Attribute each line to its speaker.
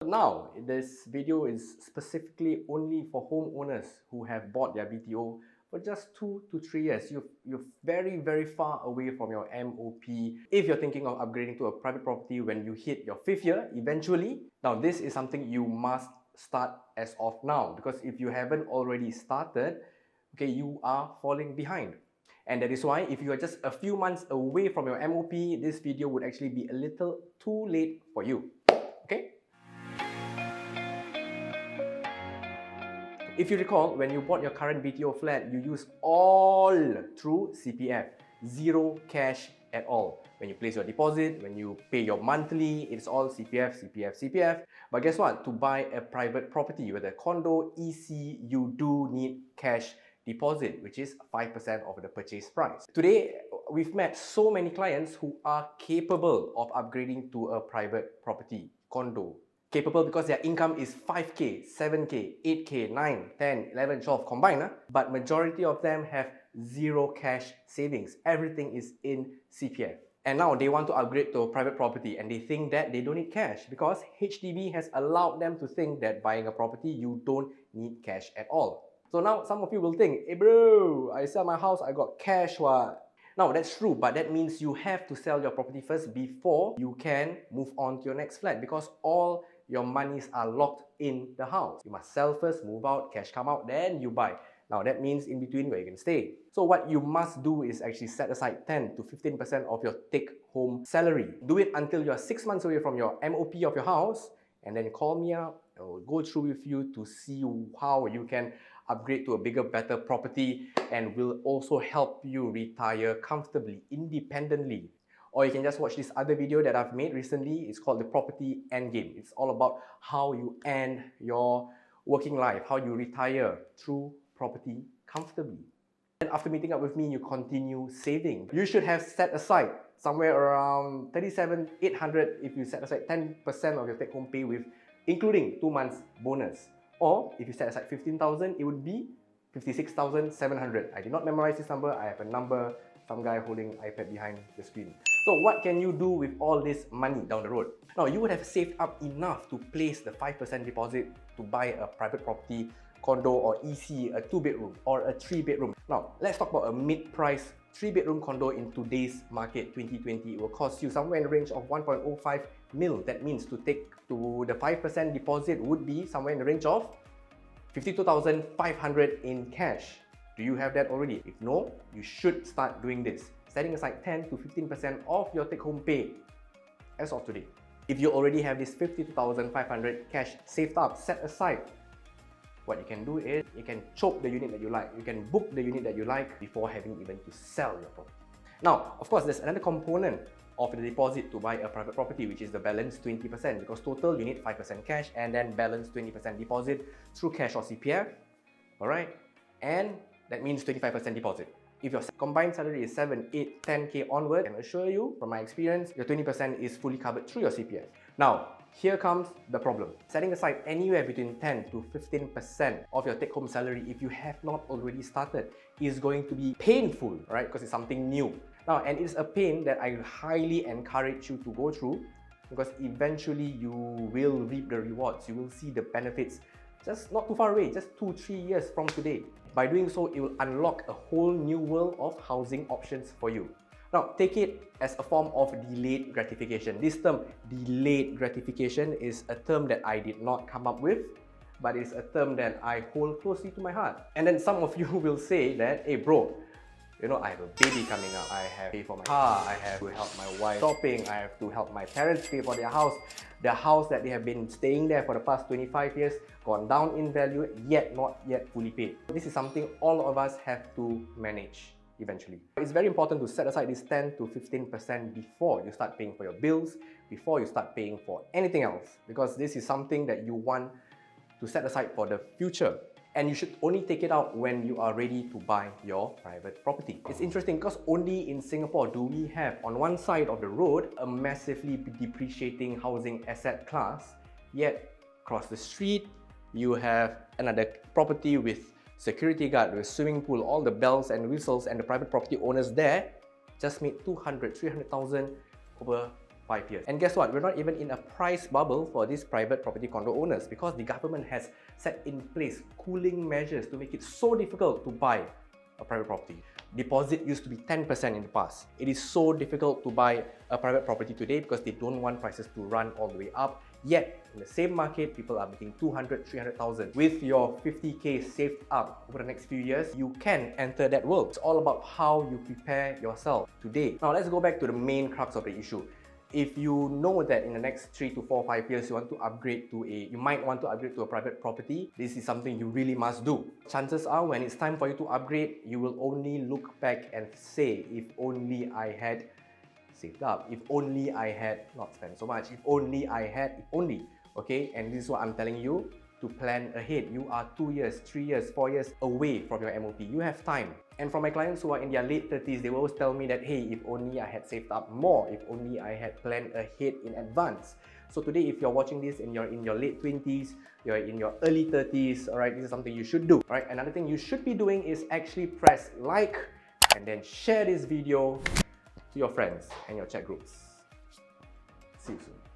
Speaker 1: Now, this video is specifically only for homeowners who have bought their BTO for just 2 to 3 years. You're very far away from your MOP. If you're thinking of upgrading to a private property when you hit your 5th year, eventually, now this is something you must start as of now, because if you haven't already started, okay, you are falling behind. And that is why if you are just a few months away from your MOP, this video would actually be a little too late for you. Okay? If you recall, when you bought your current BTO flat, you use all through CPF, zero cash at all. When you place your deposit, when you pay your monthly, it's all CPF. But guess what? To buy a private property, whether condo, EC, you do need cash deposit, which is 5% of the purchase price. Today, we've met so many clients who are capable of upgrading to a private property, condo. Capable because their income is 5K, 7K, 8K, 9, 10, 11, 12 combined. But majority of them have zero cash savings. Everything is in CPF. And now they want to upgrade to a private property and they think that they don't need cash because HDB has allowed them to think that buying a property, you don't need cash at all. So now some of you will think, hey bro, I sell my house, I got cash, what? Now that's true, but that means you have to sell your property first before you can move on to your next flat, because all your monies are locked in the house. You must sell first, move out, cash come out, then you buy. Now that means in between where you can stay. So what you must do is actually set aside 10 to 15% of your take-home salary. Do it until you're 6 months away from your MOP of your house, and then call me up. I will go through with you to see how you can upgrade to a bigger, better property, and will also help you retire comfortably, independently. Or you can just watch this other video that I've made recently. It's called the Property Endgame. It's all about how you end your working life, how you retire through property comfortably. And after meeting up with me, you continue saving. You should have set aside somewhere around 37,800 if you set aside 10% of your take-home pay with including 2 months bonus. Or if you set aside 15,000, it would be 56,700. I did not memorize this number. I have a number, some guy holding iPad behind the screen. So what can you do with all this money down the road? Now, you would have saved up enough to place the 5% deposit to buy a private property, condo or EC, a 2-bedroom or a 3-bedroom. Now, let's talk about a mid-price 3-bedroom condo in today's market, 2020. It will cost you somewhere in the range of 1.05 mil. That means to take to the 5% deposit would be somewhere in the range of 52,500 in cash. Do you have that already? If no, you should start doing this, setting aside 10 to 15% of your take-home pay as of today. If you already have this 52,500 cash saved up, set aside, what you can do is you can chope the unit that you like. You can book the unit that you like before having even to sell your property. Now, of course, there's another component of the deposit to buy a private property, which is the balance 20%, because total you need 5% cash and then balance 20% deposit through cash or CPF. Alright? And that means 25% deposit. If your combined salary is 7, 8, 10K onward, I can assure you, from my experience, your 20% is fully covered through your CPF. Now, here comes the problem. Setting aside anywhere between 10 to 15% of your take-home salary, if you have not already started, is going to be painful, right? Because it's something new. Now, and it's a pain that I highly encourage you to go through, because eventually you will reap the rewards. You will see the benefits just not too far away, just 2-3 years from today. By doing so, it will unlock a whole new world of housing options for you. Now, take it as a form of delayed gratification. This term, delayed gratification, is a term that I did not come up with, but it's a term that I hold closely to my heart. And then some of you will say that, hey bro, you know, I have a baby coming up, I have to pay for my car, I have to help my wife shopping, I have to help my parents pay for their house. The house that they have been staying there for the past 25 years, gone down in value, yet not yet fully paid. This is something all of us have to manage eventually. It's very important to set aside this 10 to 15% before you start paying for your bills, before you start paying for anything else, because this is something that you want to set aside for the future. And you should only take it out when you are ready to buy your private property. It's interesting because only in Singapore do we have, on one side of the road, a massively depreciating housing asset class, yet across the street, you have another property with security guard, with swimming pool, all the bells and whistles, and the private property owners there just made 200,000, 300,000 over 5 years. And guess what? We're not even in a price bubble for these private property condo owners because the government has set in place cooling measures to make it so difficult to buy a private property. Deposit used to be 10% in the past. It is so difficult to buy a private property today because they don't want prices to run all the way up. Yet, in the same market, people are making 200, 300,000. With your 50k saved up over the next few years, you can enter that world. It's all about how you prepare yourself today. Now, let's go back to the main crux of the issue. If you know that in the next 3 to 4, 5 years you want to upgrade to you might want to upgrade to a private property, this is something you really must do. Chances are when it's time for you to upgrade, you will only look back and say, if only I had saved up, if only I had not spent so much, if only I had, if only. Okay, and this is what I'm telling you, to plan ahead. You are 2 years, 3 years, 4 years away from your MOP. You have time. And for my clients who are in their late 30s, they will always tell me that, hey, if only I had saved up more, if only I had planned ahead in advance. So today, if you're watching this and you're in your late 20s, you're in your early 30s, alright, this is something you should do. Alright, another thing you should be doing is actually press like and then share this video to your friends and your chat groups. See you soon.